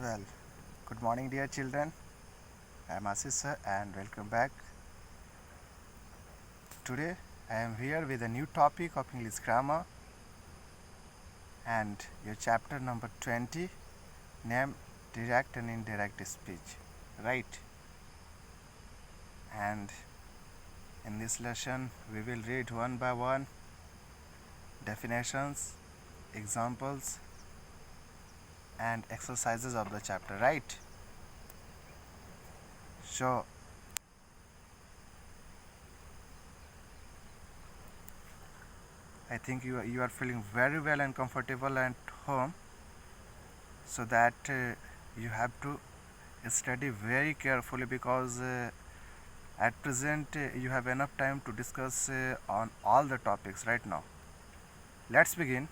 Well, good morning, dear children. I am Ashish sir, and welcome back. Today, I am here with a new topic of English grammar and your chapter number 20, named Direct and Indirect Speech. Right? And in this lesson, we will read one by one definitions, examples, and exercises of the chapter. Right? So, I think you are feeling very well and comfortable at home, so that you have to study very carefully, because at present you have enough time to discuss on all the topics right now. Let's begin.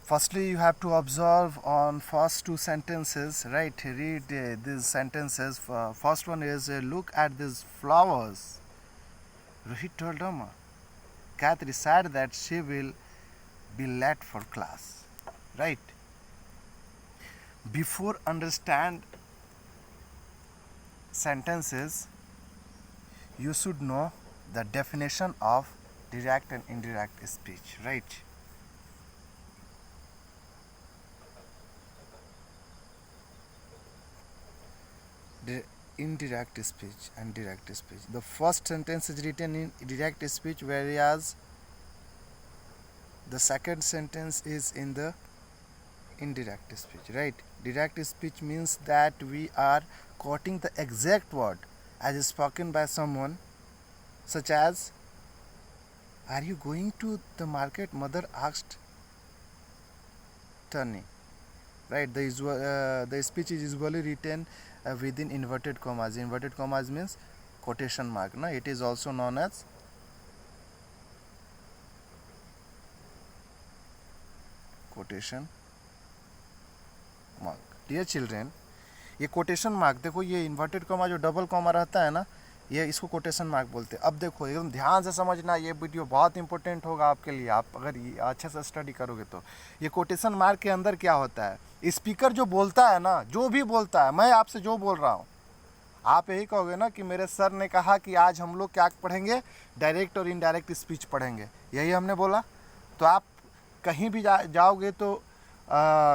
Firstly, you have to observe on first two sentences, right? Read these sentences. First one is look at these flowers. Rohit told Rama. Kathy said that she will be late for class, right? Before understand sentences, you should know the definition of direct and indirect speech, right? The indirect speech and direct speech. The first sentence is written in direct speech, whereas the second sentence is in the indirect speech, right? Direct speech means that we are quoting the exact word as spoken by someone, such as, "Are you going to the market?" Mother asked Tony. Right? The speech is usually written within inverted commas. Inverted commas means quotation mark. No? It is also known as quotation mark. Dear children, ये quotation mark देखो, ये inverted comma जो double comma रहता है ना, ये इसको quotation mark बोलते हैं. अब देखो एकदम ध्यान से समझना, ये वीडियो बहुत इंपॉर्टेंट होगा आपके लिए. आप अगर ये अच्छे से स्टडी करोगे तो ये कोटेशन मार्क के अंदर क्या होता है, स्पीकर जो बोलता है ना, जो भी बोलता है, मैं आपसे जो बोल रहा हूँ, आप यही कहोगे ना कि मेरे सर ने कहा कि आज हम लोग क्या पढ़ेंगे, डायरेक्ट और इनडायरेक्ट स्पीच पढ़ेंगे. यही हमने बोला. तो आप कहीं भी जाओगे तो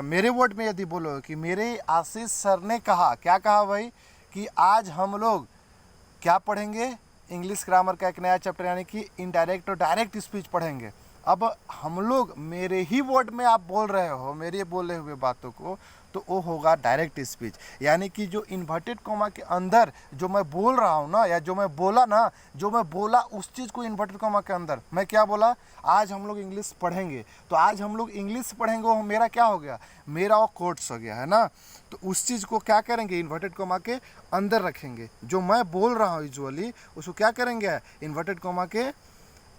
मेरे वर्ड में यदि बोलो कि मेरे आशीष सर ने कहा, क्या कहा भाई, कि आज हम लोग क्या पढ़ेंगे, इंग्लिश ग्रामर का एक नया चैप्टर, यानी कि इनडायरेक्ट और डायरेक्ट स्पीच पढ़ेंगे. अब हम लोग मेरे ही वर्ड में आप बोल रहे हो, मेरे बोले हुए बातों को, तो वो होगा डायरेक्ट स्पीच. यानी कि जो इन्वर्टेड कॉमा के अंदर जो मैं बोल रहा हूँ ना, या जो मैं बोला ना, जो मैं बोला उस चीज़ को इन्वर्टेड कॉमा के अंदर मैं क्या बोला, आज हम लोग इंग्लिश पढ़ेंगे. तो आज हम लोग इंग्लिश पढ़ेंगे, वो मेरा क्या हो गया, मेरा वो कोट्स हो गया है ना. तो उस चीज़ को क्या करेंगे, इन्वर्टेड कॉमा के अंदर रखेंगे. जो मैं बोल रहा हूँ यूजुअली, उसको क्या करेंगे, इन्वर्टेड कॉमा के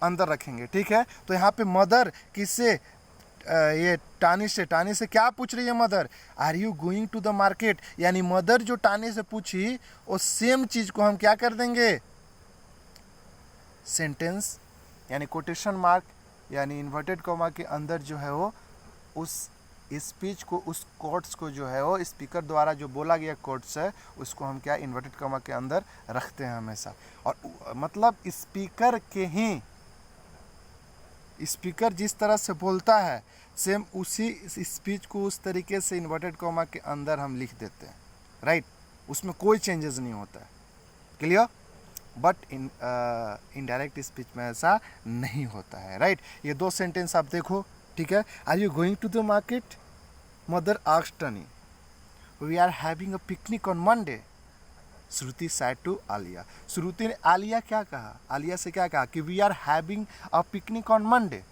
अंदर रखेंगे. ठीक है. तो यहाँ पे मदर किससे, ये टानी से क्या पूछ रही है mother, are you going to the market. यानी मदर जो टानी से पूछी, वो सेम चीज को हम क्या कर देंगे, सेंटेंस यानी कोटेशन मार्क यानी इन्वर्टेड कॉमा के अंदर जो है वो उस स्पीच को, उस कोट्स को जो है वो स्पीकर द्वारा जो बोला गया कोट्स है, उसको हम क्या इन्वर्टेड कॉमा के अंदर रखते हैं हमेशा. और मतलब स्पीकर के ही, स्पीकर जिस तरह से बोलता है, सेम उसी स्पीच को उस तरीके से इन्वर्टेड कॉमा के अंदर हम लिख देते हैं. राइट? उसमें कोई चेंजेस नहीं होता है. क्लियर? बट इनडायरेक्ट स्पीच में ऐसा नहीं होता है. राइट? ये दो सेंटेंस आप देखो. ठीक है. Are you going to the market, mother asked टनी. We are having a picnic on Monday, Shruti said to Alia. Shruti ने आलिया क्या कहा, आलिया से क्या कहा कि we are having a picnic on Monday.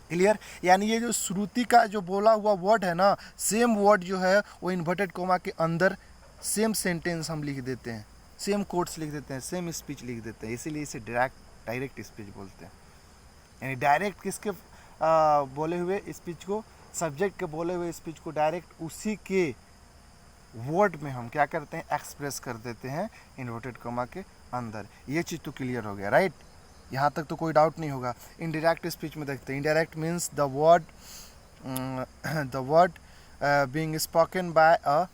Clear? यानी ये जो श्रुति का जो बोला हुआ वर्ड है ना, सेम वर्ड जो है वो इन्वर्टेड कोमा के अंदर सेम सेंटेंस हम लिख देते हैं, सेम कोट्स लिख देते हैं, सेम स्पीच लिख देते हैं. इसीलिए इसे डायरेक्ट स्पीच बोलते हैं. यानी डायरेक्ट किसके बोले हुए स्पीच को, सब्जेक्ट के बोले हुए स्पीच को डायरेक्ट उसी के वर्ड में हम क्या करते हैं, एक्सप्रेस कर देते हैं इन्वर्टेड कॉमा के अंदर. ये चीज़ तो क्लियर हो गया. राइट? यहाँ तक तो कोई डाउट नहीं होगा. इनडायरेक्ट स्पीच में देखते हैं. Indirect means the word being spoken by a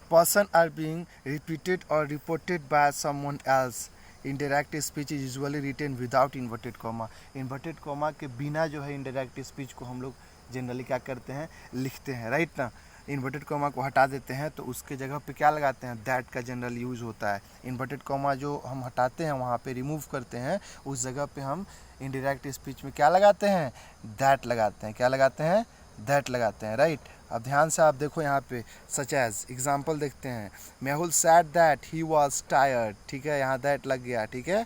person are being repeated or reported by someone else. Indirect speech is usually written without inverted comma. Inverted comma के बिना जो है indirect speech को हम लोग जनरली क्या करते हैं, लिखते हैं, राइट ना. इन्वर्टेड कॉमा को हटा देते हैं तो उसके जगह पे क्या लगाते हैं, दैट का जनरल यूज होता है. इन्वर्टेड कॉमा जो हम हटाते हैं वहाँ पे रिमूव करते हैं, उस जगह पे हम इनडायरेक्ट स्पीच में क्या लगाते हैं, दैट लगाते हैं. क्या लगाते हैं, दैट लगाते हैं, राइट. अब ध्यान से आप देखो यहाँ पे, सच एज एग्जाम्पल देखते हैं. Mehul said that he was tired, ठीक है, यहाँ दैट लग गया, ठीक है.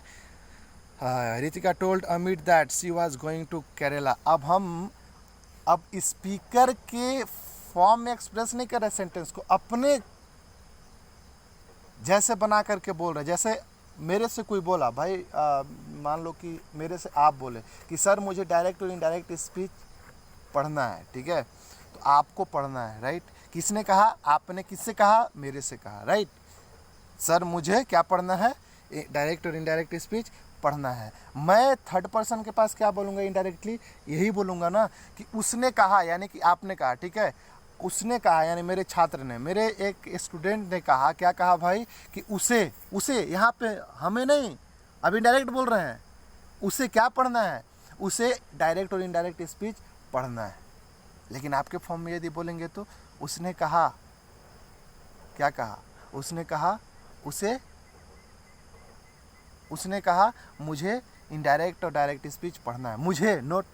Ritika told Amit that she was going to Kerala. अब स्पीकर के फॉर्म में एक्सप्रेस नहीं कर रहे सेंटेंस को, अपने जैसे बना करके बोल रहे. जैसे मेरे से कोई बोला, भाई मान लो कि मेरे से आप बोले कि सर मुझे डायरेक्ट और इनडायरेक्ट स्पीच पढ़ना है, ठीक है, तो आपको पढ़ना है, राइट. किसने कहा, आपने किससे कहा, मेरे से कहा, राइट. सर मुझे क्या पढ़ना है, डायरेक्ट और इनडायरेक्ट स्पीच पढ़ना है. मैं थर्ड पर्सन के पास क्या बोलूँगा, इनडायरेक्टली यही बोलूँगा ना कि उसने कहा, यानी कि आपने कहा, ठीक है. उसने कहा यानी मेरे छात्र ने, मेरे एक स्टूडेंट ने कहा, क्या कहा भाई, कि उसे यहाँ पे हमें नहीं, अभी डायरेक्ट बोल रहे हैं, उसे क्या पढ़ना है, उसे डायरेक्ट और इनडायरेक्ट स्पीच पढ़ना है. लेकिन आपके फॉर्म में यदि बोलेंगे तो उसने कहा, क्या कहा, उसने कहा, उसने कहा मुझे इनडायरेक्ट और डायरेक्ट स्पीच पढ़ना है, मुझे, नोट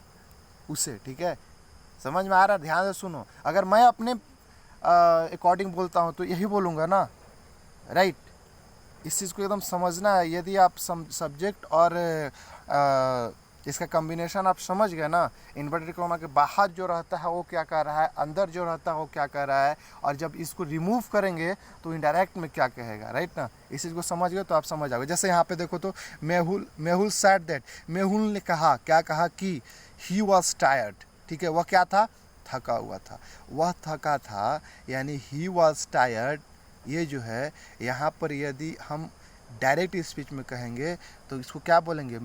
उसे, ठीक है. समझ में आ रहा है, ध्यान से सुनो. अगर मैं अपने अकॉर्डिंग बोलता हूँ तो यही बोलूँगा ना, राइट. इस चीज़ को एकदम समझना है. यदि आप सब्जेक्ट और इसका कम्बिनेशन आप समझ गए ना, इन्वर्टेड कॉमा के बाहर जो रहता है वो क्या कर रहा है, अंदर जो रहता है वो क्या कर रहा है, और जब इसको रिमूव करेंगे तो इनडायरेक्ट में क्या कहेगा, राइट ना. इस चीज़ को समझ गए तो आप समझ आओगे. जैसे यहाँ पे देखो तो मेहुल सैड दैट, मेहुल ने कहा, क्या कहा, कि ही वॉज टायर्ड, ठीक है. वह क्या था, थका हुआ था, वह थका था, यानी ही वॉज टायर्ड. ये जो है यहाँ पर यदि हम डायरेक्ट स्पीच में कहेंगे तो इसको क्या बोलेंगे,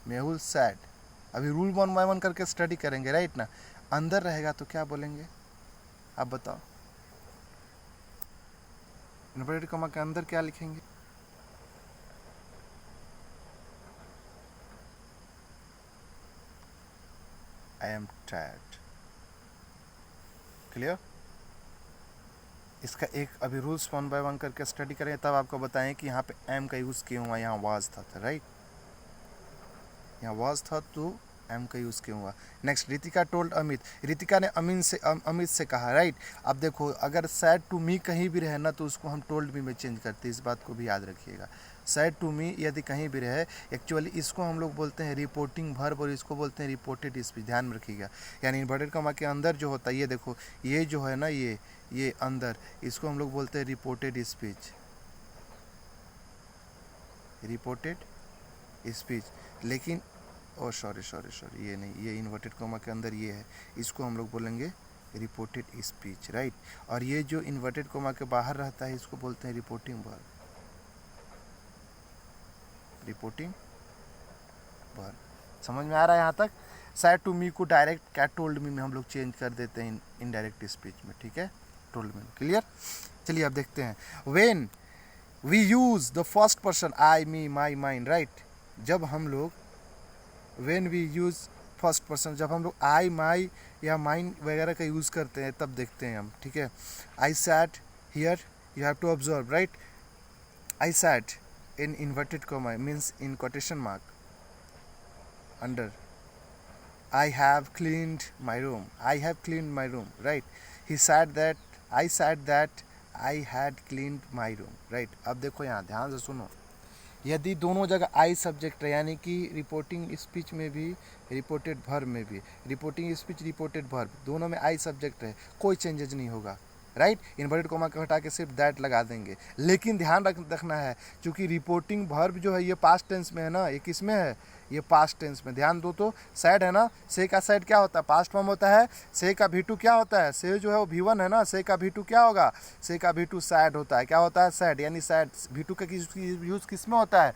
मेहुल सैड. अभी रूल 1 by 1 करके स्टडी करेंगे, राइट ना. अंदर रहेगा तो क्या बोलेंगे, आप बताओ. इन्वर्टेड कॉमा के अंदर क्या लिखेंगे, I am tired. क्लियर. इसका एक अभी रूल्स 1 by 1 करके स्टडी करें, तब आपको बताएं कि यहाँ पे एम का यूज़ क्यों हुआ, यहाँ वाज था, राइट. यहाँ वाज था तो एम का यूज़ क्यों हुआ. नेक्स्ट, रितिका टोल्ड अमित, रितिका ने अमित से कहा, राइट. अब देखो, अगर सैड टू मी कहीं भी रहे ना तो उसको हम टोल्ड मी में चेंज करते हैं, इस बात को भी याद रखिएगा. सैड टू मी यदि कहीं भी रहे, एक्चुअली इसको हम लोग बोलते हैं रिपोर्टिंग वर्ब और इसको बोलते हैं रिपोर्टेड स्पीच. ध्यान में रखिएगा. यानी इन्वर्टेड कॉमा के अंदर जो होता है, ये देखो, ये जो है ना, ये अंदर, इसको हम लोग बोलते हैं रिपोर्टेड स्पीच, रिपोर्टेड स्पीच. लेकिन सॉरी, ये नहीं, ये इन्वर्टेड कॉमा के अंदर ये है, इसको हम लोग बोलेंगे रिपोर्टेड स्पीच, राइट. और ये जो इन्वर्टेड कॉमा के बाहर रहता है इसको बोलते हैं रिपोर्टिंग वर्ब, रिपोर्टिंग वर्ब. समझ में आ रहा है यहाँ तक. सैड टू मी को डायरेक्ट क्या टोल्ड मी में हम लोग चेंज कर देते हैं इनडायरेक्ट स्पीच में, ठीक है, टोल्ड मी. क्लियर. चलिए अब देखते हैं. When we use the first person I, me, my, mine, right. जब हम लोग when we use first person, जब हम लोग आई, माई या माइन वगैरह का यूज़ करते हैं तब देखते हैं हम, ठीक है. I sat here, you have to observe, right. I sat in inverted comma means in quotation mark under. I have cleaned my room, I have cleaned my room, right. He said that, I said that I had cleaned my room, right. अब देखो यहाँ ध्यान से सुनो, यदि दोनों जगह I subject है, यानी कि रिपोर्टिंग स्पीच में भी, रिपोर्टेड वर्ब में भी, रिपोर्टिंग स्पीच, रिपोर्टेड वर्ब, दोनों में आई सब्जेक्ट है, कोई चेंजेज नहीं होगा, राइट. इन्वर्टेड कॉमा को हटा के सिर्फ दैट लगा देंगे. लेकिन ध्यान रखना है, क्योंकि रिपोर्टिंग वर्ब जो है ये पास्ट टेंस में है ना, ये किस में है, ये पास्ट टेंस में. ध्यान दो तो, सैड है ना, से का सैड क्या होता है, पास्ट फॉर्म होता है. से का V2 क्या होता है, से जो है वो V1 है ना, से का V2 क्या होगा, से का V2 सैड होता है. क्या होता है, सैड. यानी सैड V2 का यूज़ किस में होता है,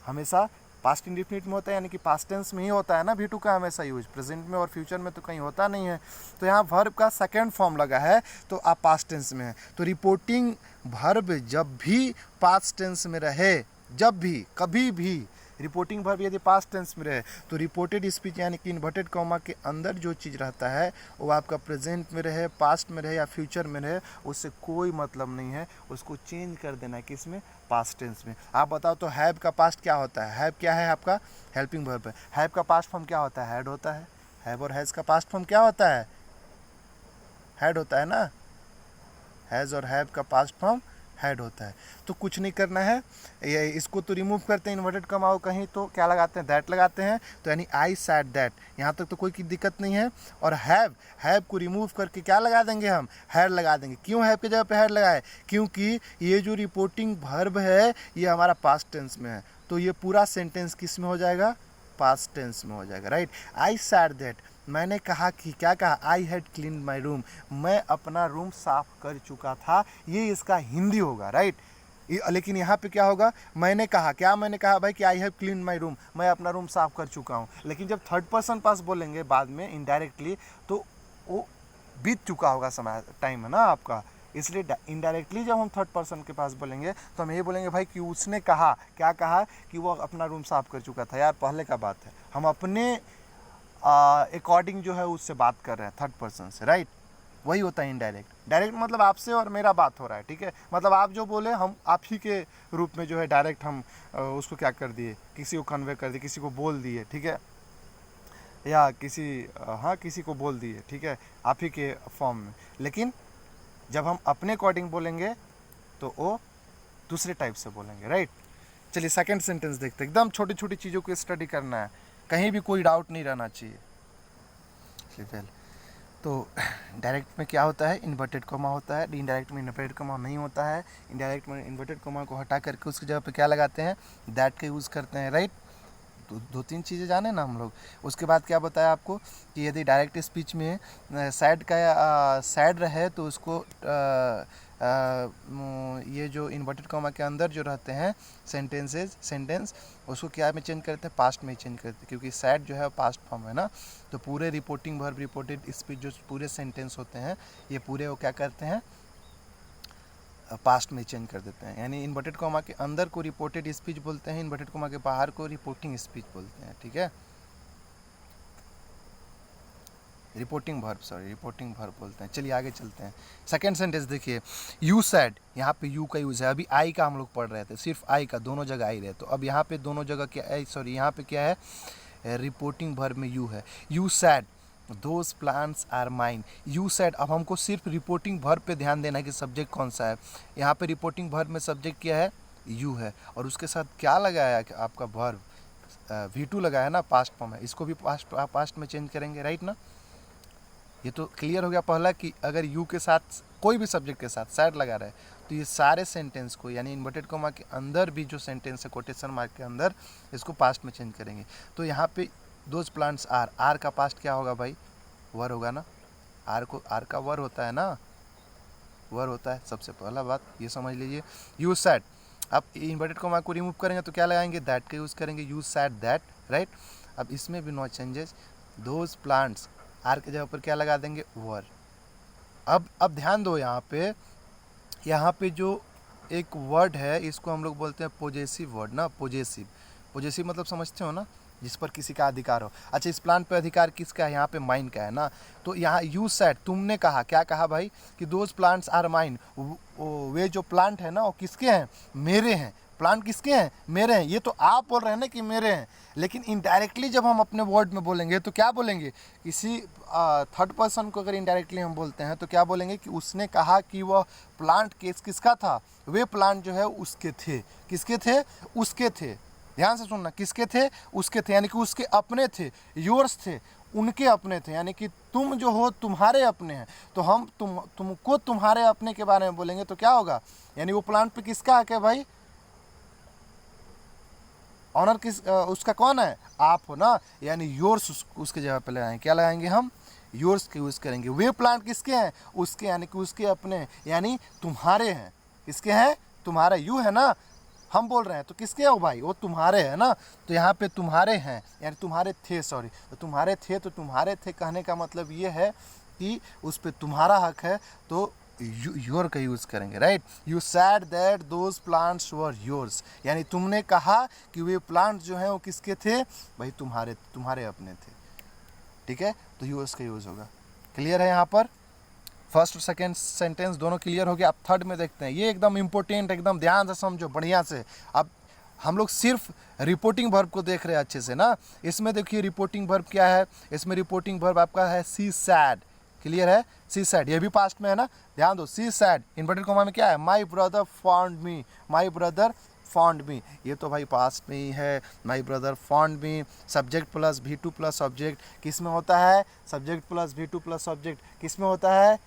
हमेशा पास्ट इंडिफिनिट में होता है, यानी कि पास्ट टेंस में ही होता है ना भी टू का हमेशा यूज, प्रेजेंट में और फ्यूचर में तो कहीं होता नहीं है। तो यहाँ वर्ब का सेकेंड फॉर्म लगा है तो आप पास्ट टेंस में है। तो रिपोर्टिंग वर्ब जब भी पास्ट टेंस में रहे, जब भी कभी भी रिपोर्टिंग वर्ब यदि पास्ट टेंस में रहे तो रिपोर्टेड स्पीच यानी कि इन्वर्टेड कॉमा के अंदर जो चीज़ रहता है वो आपका प्रेजेंट में रहे, पास्ट में रहे या फ्यूचर में रहे, उससे कोई मतलब नहीं है, उसको चेंज कर देना है किस में, पास्ट टेंस में। आप बताओ तो हैव का पास्ट क्या होता है? हैव क्या है आपका? हेल्पिंग वर्ब है। हैव का पास्ट फॉर्म क्या होता है? हैड होता है। हैव और हैज़ का पास्ट फॉर्म क्या होता है? हैड होता है ना। हैज़ और हैव का पास्ट फॉर्म हैड होता है। तो कुछ नहीं करना है, ये इसको तो रिमूव करते हैं, इन्वर्टेड कॉमा हो कहीं तो क्या लगाते हैं, दैट लगाते हैं। तो यानी आई सैड दैट, यहाँ तक तो कोई की दिक्कत नहीं है। और हैव को रिमूव करके क्या लगा देंगे हम, हैड लगा देंगे। क्यों हैव की जगह पे हैड लगाए? क्योंकि ये जो रिपोर्टिंग वर्ब है ये हमारा पास्ट टेंस में है, तो ये पूरा सेंटेंस किस में हो जाएगा, पास्ट टेंस में हो जाएगा, राइट। आई सैड दैट, मैंने कहा कि क्या कहा, I had clean my room, मैं अपना रूम साफ कर चुका था, ये इसका हिंदी होगा, राइट। लेकिन यहाँ पे क्या होगा, मैंने कहा, क्या मैंने कहा भाई कि I have clean my room, मैं अपना रूम साफ कर चुका हूँ। लेकिन जब थर्ड पर्सन पास बोलेंगे बाद में इनडायरेक्टली तो वो बीत चुका होगा समय, टाइम है ना आपका, इसलिए इनडायरेक्टली जब हम थर्ड पर्सन के पास बोलेंगे तो हम ये बोलेंगे भाई कि उसने कहा, क्या कहा कि वो अपना रूम साफ कर चुका था। यार पहले का बात है, हम अपने अकॉर्डिंग जो है उससे बात कर रहे हैं थर्ड पर्सन से, राइट। वही होता है इनडायरेक्ट। डायरेक्ट मतलब आपसे और मेरा बात हो रहा है, ठीक है, मतलब आप जो बोले हम आप ही के रूप में जो है डायरेक्ट हम उसको क्या कर दिए, किसी को कन्वे कर दिए, किसी को बोल दिए, ठीक है, या किसी को बोल दिए, ठीक है, आप ही के फॉर्म में। लेकिन जब हम अपने अकॉर्डिंग बोलेंगे तो वो दूसरे टाइप से बोलेंगे, राइट। चलिए सेकंड सेंटेंस देखते हैं। एकदम छोटी छोटी चीज़ों को स्टडी करना है, कहीं भी कोई डाउट नहीं रहना चाहिए। वेल, तो डायरेक्ट में क्या होता है, इन्वर्टेड कॉमा होता है। इनडायरेक्ट में इन्वर्टेड कॉमा नहीं होता है। इनडायरेक्ट में इन्वर्टेड कॉमा को हटा करके उसकी जगह पे क्या लगाते हैं, दैट का यूज़ करते हैं, राइट। तो दो तीन चीज़ें जाने ना हम लोग। उसके बाद क्या बताया आपको कि यदि डायरेक्ट स्पीच में सैड का सैड रहे तो उसको ये जो इन्वर्टेड कॉमा के अंदर जो रहते हैं सेंटेंस उसको क्या में चेंज करते हैं, पास्ट में चेंज करते हैं, क्योंकि सैड जो है पास्ट फॉर्म है ना। तो पूरे रिपोर्टिंग वर्ब, रिपोर्टेड स्पीच जो पूरे सेंटेंस होते हैं ये पूरे वो क्या करते हैं, पास्ट में चेंज कर देते हैं। यानी इन्वर्टेड कॉमा के अंदर को रिपोर्टेड स्पीच बोलते हैं, इन्वर्टेड कॉमा के बाहर को रिपोर्टिंग स्पीच बोलते हैं, ठीक है। रिपोर्टिंग वर्ब बोलते हैं। चलिए आगे चलते हैं। सेकेंड सेंटेंस देखिए, यू सैड, यहाँ पे यू का यूज़ है। अभी आई का हम लोग पढ़ रहे थे, सिर्फ आई का, दोनों जगह आई रहे। तो अब यहाँ पे दोनों जगह क्या है, यहाँ पे क्या है, रिपोर्टिंग वर्ब में यू है। You said those plants are mine. You said, अब हमको सिर्फ रिपोर्टिंग वर्ब पे ध्यान देना है कि सब्जेक्ट कौन सा है। यहाँ पे रिपोर्टिंग वर्ब में सब्जेक्ट क्या है, यू है, और उसके साथ क्या लगाया है आपका वर्ब, V2 लगाया ना, पास्ट फॉर्म है। इसको भी पास्ट में चेंज करेंगे, राइट ना। ये तो क्लियर हो गया पहला कि अगर यू के साथ कोई भी सब्जेक्ट के साथ सैड लगा रहा है तो ये सारे सेंटेंस को, यानी इन्वर्टेड कॉमा के अंदर भी जो सेंटेंस है कोटेशन मार्क के अंदर, इसको पास्ट में चेंज करेंगे। तो यहाँ पे दोज प्लांट्स आर का पास्ट क्या होगा भाई, वर होगा ना। आर का वर होता है ना, वर होता है। सबसे पहला बात ये समझ लीजिए। यू सैड, अब इन्वर्टेड कॉमा को रिमूव करेंगे तो क्या लगाएंगे, दैट का यूज़ करेंगे। You said that, right. अब इसमें भी no changes. Those plants, are के जगह पर क्या लगा देंगे, वर। अब ध्यान दो, यहाँ पे जो एक वर्ड है इसको हम लोग बोलते हैं पॉजेसिव वर्ड ना। पॉजेसिव मतलब समझते हो ना, जिस पर किसी का अधिकार हो। अच्छा, इस प्लांट पे अधिकार किसका है, यहाँ पे माइन का है ना। तो यहाँ यू सेड, तुमने कहा, क्या कहा भाई कि दोज प्लांट्स आर माइन, वे जो प्लांट है ना वो किसके हैं, मेरे हैं। प्लांट किसके हैं, मेरे हैं। ये तो आप बोल रहे हैं ना कि मेरे हैं, लेकिन इनडायरेक्टली जब हम अपने वर्ड में बोलेंगे तो क्या बोलेंगे, किसी थर्ड पर्सन को अगर इनडायरेक्टली हम बोलते हैं तो क्या बोलेंगे कि उसने कहा कि वह प्लांट किसका था, वे प्लांट जो है उसके थे। किसके थे, उसके थे। ध्यान से सुनना, किसके थे, उसके थे, यानी कि उसके अपने थे, योर्स थे, उनके अपने थे, यानी कि तुम जो हो तुम्हारे अपने हैं। तो हम तुमको तुम्हारे अपने के बारे में बोलेंगे तो क्या होगा, यानी वो प्लांट पे किसका हक है भाई, ऑनर उसका कौन है, आप हो ना। यानी योर्स उसके जगह पे लगाएंगे, क्या लगाएंगे हम, योर्स के यूज़ करेंगे। वे प्लांट किसके हैं, उसके, यानी कि उसके अपने, यानी तुम्हारे हैं। किसके हैं, तुम्हारा, यू है ना, हम बोल रहे हैं तो किसके हो भाई, वो तुम्हारे है ना। तो यहाँ पे तुम्हारे हैं यानी तुम्हारे थे, सॉरी, तो तुम्हारे थे, तो तुम्हारे थे कहने का मतलब ये है कि उस पर तुम्हारा हक है, तो योर का यूज़ करेंगे, right. You said that those plants were yours, यानी तुमने कहा कि वे प्लांट जो हैं वो किसके थे भाई, तुम्हारे अपने थे, ठीक है। तो योर्स का यूज़ होगा। क्लियर है यहाँ पर, फर्स्ट और सेकेंड सेंटेंस दोनों क्लियर हो गया। अब थर्ड में देखते हैं, ये एकदम इंपॉर्टेंट, एकदम ध्यान से समझो बढ़िया से। अब हम लोग सिर्फ रिपोर्टिंग वर्ब को देख रहे हैं अच्छे से ना। इसमें देखिए रिपोर्टिंग वर्ब क्या है, इसमें रिपोर्टिंग वर्ब आपका है सी सैड। क्लियर है, सी सैड, ये भी पास्ट में है ना, ध्यान दो। सी सैड इन्वर्टेड कॉमा में क्या है, my brother found me, my brother found me, ये तो भाई पास्ट में ही है। My brother found me, subject plus V2 plus object किस में होता है, subject plus V2 plus object किस में होता है,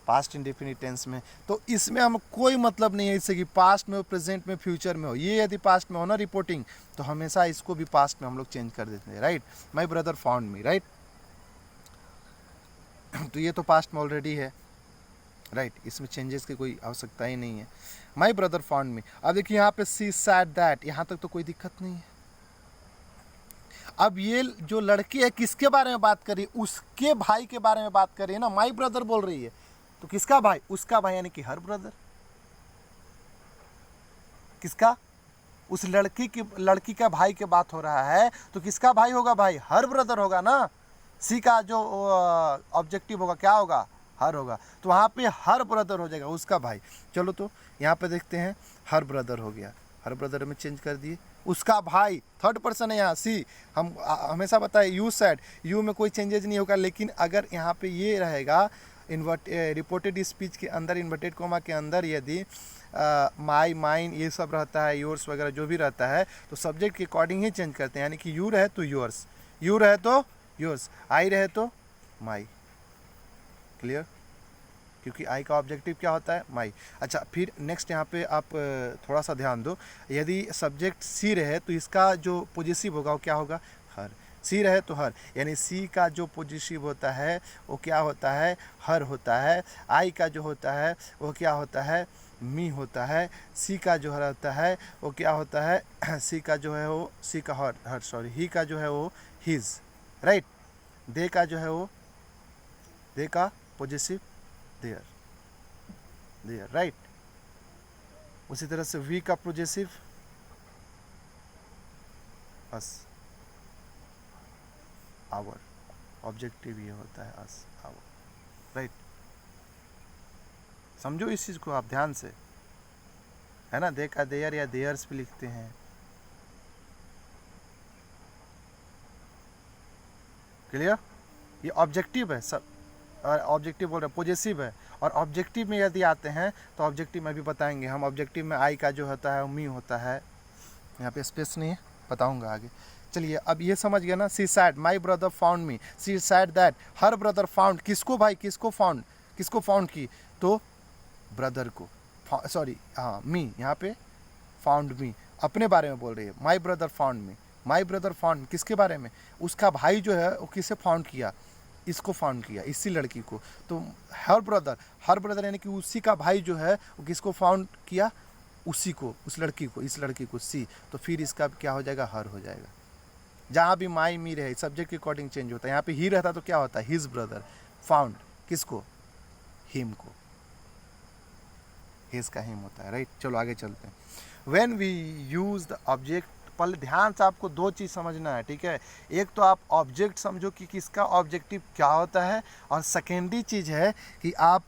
पास्ट इंडेफिनिट टेंस में। तो इसमें हम कोई मतलब नहीं है इससे कि पास्ट में हो, प्रेजेंट में, फ्यूचर में हो। ये यदि पास्ट में हो ना रिपोर्टिंग, तो हमेशा इसको भी पास्ट में हम लोग चेंज कर देते हैं, राइट। माई ब्रदर फाउंड मी, राइट। तो ये तो पास्ट में ऑलरेडी है, राइट, इसमें चेंजेस की कोई आवश्यकता ही नहीं है। माई ब्रदर फाउंड मी। अब देखिए यहाँ पे सी सैड दैट, यहाँ तक तो कोई दिक्कत नहीं है। अब ये जो लड़की है किसके बारे में बात कर रही है, उसके भाई के बारे में बात कर रही है ना, माई ब्रदर बोल रही है, तो किसका भाई, उसका भाई, यानी कि हर ब्रदर। किसका, उस लड़की का भाई के बात हो रहा है, तो किसका भाई होगा भाई, हर ब्रदर होगा ना। सी का जो ऑब्जेक्टिव होगा क्या होगा, हर होगा, तो वहाँ पे हर ब्रदर हो जाएगा, उसका भाई। चलो तो यहाँ पे देखते हैं, हर ब्रदर हो गया, हर ब्रदर में चेंज कर दिए, उसका भाई, थर्ड पर्सन है यहाँ सी। हम हमेशा बताए यू सैड, यू में कोई चेंजेस नहीं होगा, लेकिन अगर यहाँ पे ये रहेगा रिपोर्टेड स्पीच के अंदर इन्वर्टेड कोमा के अंदर यदि माई, माइन ये सब रहता है, योर्स वगैरह जो भी रहता है, तो सब्जेक्ट के अकॉर्डिंग ही चेंज करते हैं। यानी कि यू रहे तो योर्स, यू रहे तो योर्स, आई रहे तो माई। क्लियर, क्योंकि आई का ऑब्जेक्टिव क्या होता है, माई। अच्छा, फिर नेक्स्ट यहाँ पे आप थोड़ा सा ध्यान दो, यदि सब्जेक्ट सी रहे तो इसका जो पॉजिटिव होगा वो क्या होगा, हर। सी रहे तो हर, यानी सी का जो पॉजिटिव होता है वो क्या होता है, हर होता है। आई का जो होता है वो क्या होता है, मी होता है। सी का जो रहता है वो क्या होता है, सी का जो है वो, सी का हर सॉरी, ही का जो है वो हिज, राइट। दे का जो है वो, दे का पॉजिटिव देयर, देयर, राइट। उसी तरह से वी का पॉजिटिव अस, आवर, ऑब्जेक्टिव ये होता है अस, आवर, राइट। समझो इस चीज़ को आप ध्यान से, है ना। दे का देयर या देयर्स भी लिखते हैं। क्लियर, ये ऑब्जेक्टिव है सब, और ऑब्जेक्टिव बोल रहे हैं पॉजिटिव है। और ऑब्जेक्टिव में यदि आते हैं तो ऑब्जेक्टिव में भी बताएंगे हम। ऑब्जेक्टिव में आई का जो होता है वो मी होता है, यहाँ पे स्पेस नहीं है, बताऊंगा आगे। चलिए अब ये समझ गया ना, she said my brother found me, she said that her brother found, किसको भाई, किसको फाउंड, किसको फाउंड की, तो ब्रदर को, सॉरी हाँ मी, यहाँ पे फाउंड मी, अपने बारे में बोल रही है। My brother found me, my brother found किसके बारे में, उसका भाई जो है वो किसे फाउंड किया, इसको फाउंड किया, इसी लड़की को। तो हर ब्रदर यानी कि उसी का भाई जो है वो किसको फाउंड किया, उसी को, उस लड़की को, इस लड़की को, सी। तो फिर इसका क्या हो जाएगा, हर हो जाएगा। जहाँ भी माई मी रहे सब्जेक्ट के अकॉर्डिंग चेंज होता है। यहाँ पे ही रहता तो क्या होता है, हिज ब्रदर, फाउंड किसको, हिम को, हिज का हिम होता है, राइट। चलो आगे चलते हैं। When we use the object, पहले ध्यान से आपको दो चीज़ समझना है, ठीक है। एक तो आप ऑब्जेक्ट समझो कि किसका ऑब्जेक्टिव क्या होता है, और सेकेंडरी चीज़ है कि आप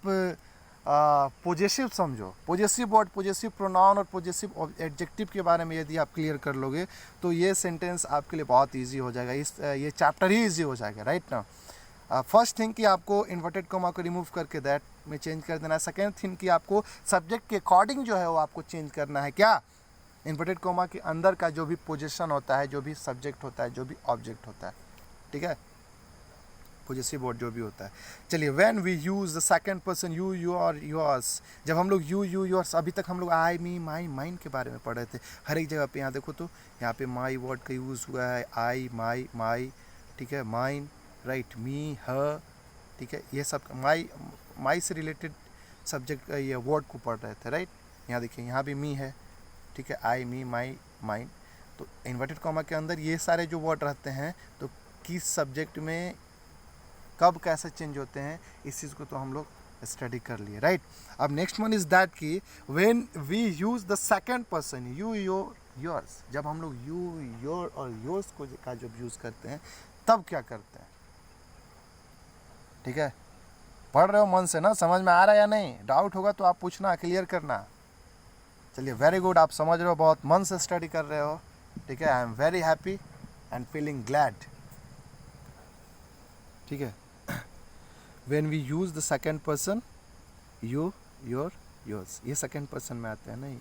पॉजेसिव समझो। पॉजेसिव वर्ड, पॉजेसिव प्रोनाउन और पॉजेसिव एडजेक्टिव के बारे में यदि आप क्लियर कर लोगे तो ये सेंटेंस आपके लिए बहुत इजी हो जाएगा, ये चैप्टर ही इजी हो जाएगा, राइट ना। फर्स्ट थिंग कि आपको इन्वर्टेड कोमा को रिमूव करके दैट में चेंज कर देना है। सेकेंड थिंग कि आपको सब्जेक्ट के अकॉर्डिंग जो है वो आपको चेंज करना है, क्या, इन्वर्टेड कोमा के अंदर का जो भी पोजीशन होता है, जो भी सब्जेक्ट होता है, जो भी ऑब्जेक्ट होता है, ठीक है, पॉजेसिव वर्ड जो भी होता है। चलिए, when we use the second person you, your, yours, जब हम लोग यू, योर्स, अभी तक हम लोग आई, मी, माई, माइन के बारे में पढ़ रहे थे। हर एक जगह पे यहाँ देखो तो यहाँ पे माई वर्ड का यूज़ हुआ है, आई, माई, ठीक है, माइन, राइट, मी, हर, ठीक है, ये सब माई से रिलेटेड सब्जेक्ट ये वर्ड को पढ़ रहे थे, राइट। यहाँ देखिए, यहाँ भी मी है, ठीक है, आई, मी, माई, माइन। तो इन्वर्टेड कॉमा के अंदर ये सारे जो वर्ड रहते हैं तो किस सब्जेक्ट में कब कैसे चेंज होते हैं, इस चीज़ को तो हम लोग स्टडी कर लिए, राइट। अब नेक्स्ट वन इज दैट कि when we use the second person you, your, yours, जब हम लोग यू, योर और योर्स को का जब यूज करते हैं तब क्या करते हैं, ठीक है। पढ़ रहे हो मन से ना, समझ में आ रहा है या नहीं, डाउट होगा तो आप पूछना, क्लियर करना। चलिए, वेरी गुड, आप समझ रहे हो, बहुत मन से स्टडी कर रहे हो, ठीक है। I am very happy and feeling glad, ठीक है। When we use the second person you, your, yours, ये सेकंड पर्सन में आते हैं नहीं।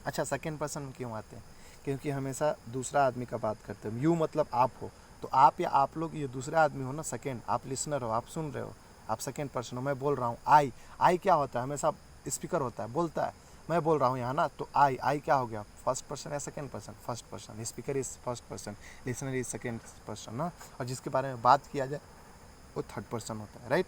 अच्छा, सेकंड पर्सन में क्यों आते हैं? क्योंकि हमेशा दूसरा आदमी का बात करते हैं। यू मतलब आप हो, तो आप या आप लोग ये दूसरा आदमी हो ना, सेकंड, आप लिसनर हो, आप सुन रहे हो, आप सेकंड पर्सन हो। मैं बोल रहा हूँ आई, आई क्या होता है? हमेशा स्पीकर होता है, बोलता है, मैं बोल रहा हूँ यहाँ ना, तो आई, आई क्या हो गया? फर्स्ट पर्सन या second person? First person. Speaker is first person, listener is second person ना, और जिसके बारे में बात किया जाए वो थर्ड पर्सन होता है, राइट।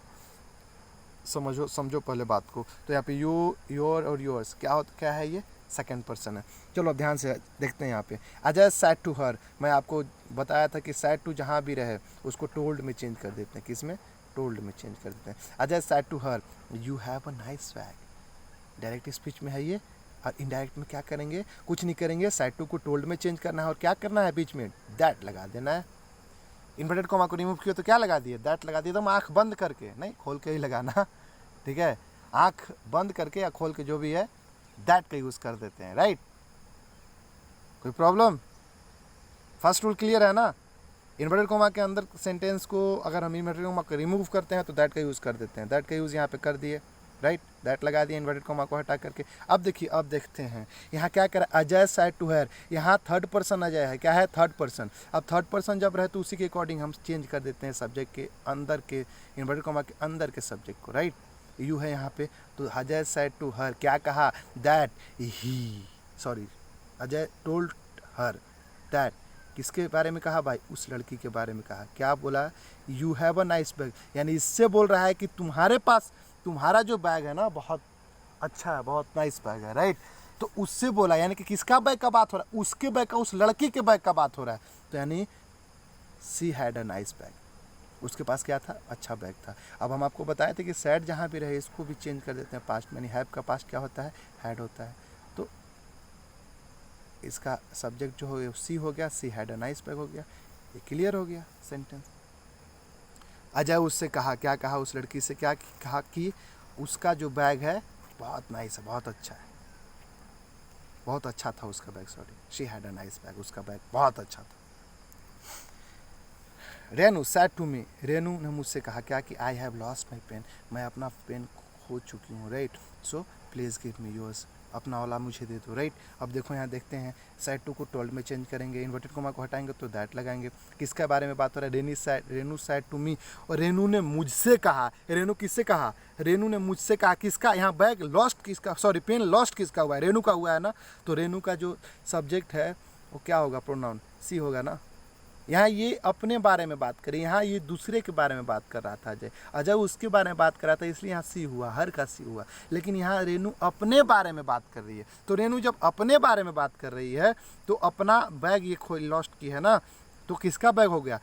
समझो पहले बात को। तो यहाँ पे यू, योर और योर्स क्या है? ये सेकंड पर्सन है। चलो अब ध्यान से देखते हैं यहाँ पे। अजय सैड टू हर, मैं आपको बताया था कि सैड टू जहाँ भी रहे उसको टोल्ड में चेंज कर देते हैं। किस में? टोल्ड में चेंज कर देते हैं। Ajay said to her you have a nice bag. Direct speech में है ये, और इनडायरेक्ट में क्या करेंगे? कुछ नहीं करेंगे, सैड टू को टोल्ड में चेंज करना है, और क्या करना है? बीच में दैट लगा देना है। इन्वर्टेड कॉमा को रिमूव किया तो क्या लगा दिए? दैट लगा दिए। तो आँख बंद करके, नहीं खोल के ही लगाना, ठीक है। आँख बंद करके या खोल के जो भी है दैट का यूज़ कर देते हैं, राइट। कोई प्रॉब्लम? फर्स्ट रूल क्लियर है ना? इन्वर्टेड कॉमा के अंदर सेंटेंस को अगर हम इन्वर्टेड कॉमा को रिमूव करते हैं तो दैट का यूज़ कर देते हैं। दैट का यूज़ यहाँ पे कर दिए, राइट। दैट लगा दिए इन्वर्टेड कॉमा को हटा करके। अब देखिए, अब देखते हैं यहाँ क्या करें। अजय सैड टू हर, यहाँ थर्ड पर्सन अजय है, क्या है? Third person. अब थर्ड पर्सन जब रहे तो उसी के अकॉर्डिंग हम चेंज कर देते हैं सब्जेक्ट के अंदर के, इन्वर्टेड कॉमा के अंदर के सब्जेक्ट को, राइट। यू है यहाँ पे, तो अजय सैड टू हर क्या कहा? That he, sorry, Ajay told her that, किसके बारे में कहा भाई? उस लड़की के बारे में कहा। क्या बोला? You have a nice bag, यानी इससे बोल रहा है कि तुम्हारे पास, तुम्हारा जो बैग है ना बहुत अच्छा है, बहुत नाइस बैग है, राइट। तो उससे बोला, यानी कि किसका बैग का बात हो रहा है? उसके बैग का, उस लड़की के बैग का बात हो रहा है। तो यानी she had a nice bag, उसके पास क्या था? अच्छा बैग था। अब हम आपको बताए थे कि सैड जहाँ भी रहे इसको भी चेंज कर देते हैं पास्ट में, यानी हैव का पास्ट क्या होता है? हैड होता है। तो इसका सब्जेक्ट जो हो सी हो गया, she had a nice bag हो गया। ये क्लियर हो गया सेंटेंस। अजय उससे कहा, क्या कहा? उस लड़की से क्या कहा? कि उसका जो बैग है बहुत नाइस है, बहुत अच्छा है, बहुत अच्छा था उसका bag, sorry, she had a nice bag, उसका बैग बहुत अच्छा था। Renu said to me, Renu ने मुझसे कहा क्या? कि I have lost my pen, मैं अपना पेन खो चुकी हूँ, right. So please give me yours, अपना वाला मुझे दे दो, राइट। अब देखो यहाँ देखते हैं, सैड टू को टोल्ड में चेंज करेंगे, इन्वर्टेड कॉमा को हटाएंगे तो दैट लगाएंगे। किसके बारे में बात हो रहा है? रेनू सैड टू मी, और रेनू ने मुझसे कहा। रेनू किससे कहा? रेनू ने मुझसे कहा। किसका? यहाँ बैग लॉस्ट किसका, सॉरी पेन लॉस्ट किसका हुआ है? रेनू का हुआ है ना। तो रेनू का जो सब्जेक्ट है वो क्या होगा? प्रोनाउन सी होगा ना। यहाँ ये अपने बारे में बात करें, यहाँ ये दूसरे के बारे में बात कर रहा था अजय, अजय उसके बारे में बात कर रहा था, इसलिए यहाँ सी हुआ, हर का सी हुआ। लेकिन यहाँ रेनू अपने बारे में बात कर रही है, तो रेनू जब अपने बारे में बात कर रही है तो अपना बैग ये खो लॉस्ट की है ना, तो किसका बैग हो गया?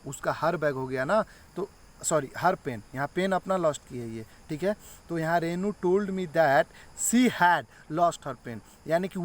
उसका हर बैग हो गया ना। तो सॉरी, हर पेन, यहाँ पेन अपना लॉस्ट की है ये, ठीक है। तो यहाँ Renu told me that she had lost her pen, यानी कि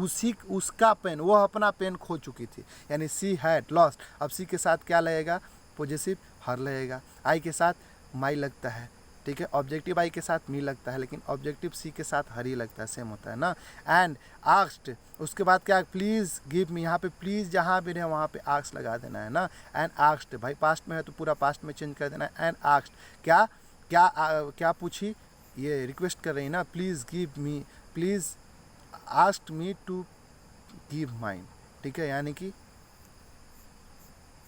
उसका पेन, वो अपना पेन खो चुकी थी, यानी सी हैड लॉस्ट। अब सी के साथ क्या लगेगा? पॉजेसिव हर लगेगा। आई के साथ माई लगता है, ठीक है। ऑब्जेक्टिव आई के साथ मी लगता है, लेकिन ऑब्जेक्टिव सी के साथ हर ही लगता है, सेम होता है ना। एंड आस्क्ड, उसके बाद क्या? प्लीज़ गिव मी, यहाँ पे प्लीज़ जहाँ भी रहे वहाँ पे आस्क लगा देना है ना। एंड आस्क्ड, भाई पास्ट में है तो पूरा पास्ट में चेंज कर देना है। एंड आस्क्ड, क्या क्या क्या पूछी? ये रिक्वेस्ट कर रही है ना, please give me, please asked me to give mine, ठीक है, यानी कि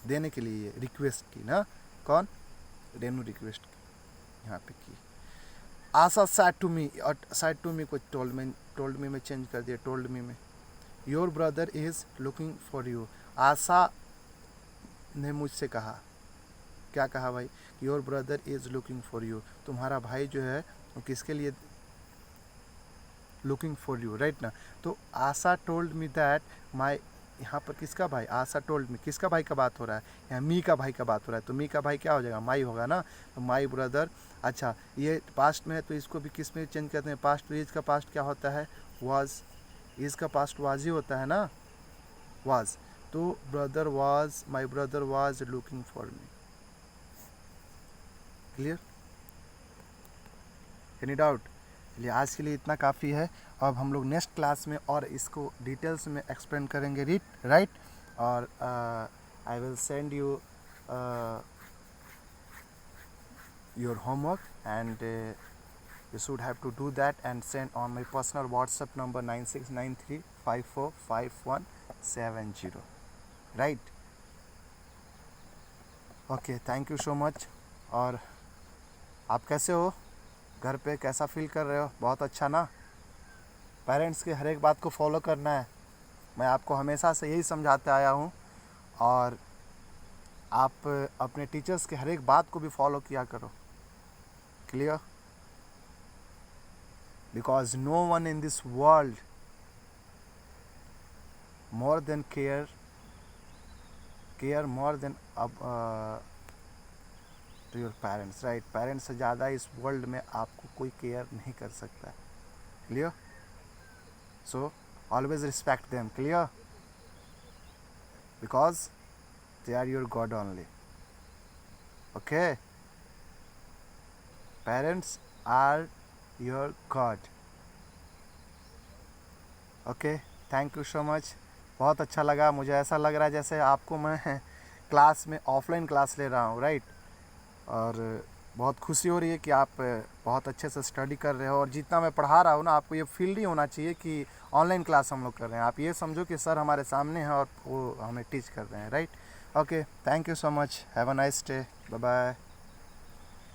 देने के लिए रिक्वेस्ट की ना। कौन? रेनू रिक्वेस्ट की यहाँ पे की। आशा सैड टू मी, और सैड टू मी को टोल्ड मी में चेंज कर दिया, टोल्ड मी में। Your brother is looking for you, Asha ने मुझसे कहा, क्या कहा भाई? Your brother is looking for you, तुम्हारा भाई जो है वो किसके लिए लुकिंग फॉर यू, राइट ना। तो आशा टोल्ड मी दैट माई, यहाँ पर किसका भाई, आशा टोल्ड मी, किसका भाई का बात हो रहा है, यहाँ मी का भाई का बात हो रहा है, तो मी का भाई क्या हो जाएगा, माई होगा ना। तो माई ब्रदर, अच्छा ये पास्ट में है तो इसको भी किस में चेंज करते हैं, पास्ट। तो इज का पास्ट क्या होता है, वाज। इज का पास्ट वाज ही होता है ना, वाज। तो brother was, my brother was looking for me. Clear, any doubt. चलिए आज के लिए इतना काफ़ी है। अब हम लोग नेक्स्ट क्लास में और इसको डिटेल्स में एक्सप्लेन करेंगे, राइट। और I will send you your homework and you should have to do that and send on my personal WhatsApp number 9693545170, right? Okay, thank you so much. और आप कैसे हो, घर पे कैसा फील कर रहे हो, बहुत अच्छा ना। पेरेंट्स की हर एक बात को फॉलो करना है, मैं आपको हमेशा से यही समझाते आया हूँ। और आप अपने टीचर्स के हर एक बात को भी फॉलो किया करो, clear. Because no one in this world more than care more than to your parents, right? Parents से ज़्यादा इस वर्ल्ड में आपको कोई केयर नहीं कर सकता है, clear. So always respect them, clear, because they are your God only, okay. Parents are your God, okay. Thank you so much, बहुत अच्छा लगा। मुझे ऐसा लग रहा है जैसे आपको मैं क्लास में ऑफलाइन क्लास ले रहा हूँ, राइट। और बहुत खुशी हो रही है कि आप बहुत अच्छे से स्टडी कर रहे हो। और जितना मैं पढ़ा रहा हूँ ना, आपको ये फील नहीं होना चाहिए कि ऑनलाइन क्लास हम लोग कर रहे हैं। आप ये समझो कि सर हमारे सामने हैं और वो हमें टीच कर रहे हैं, right. Okay, thank you so much, have a nice day, bye bye.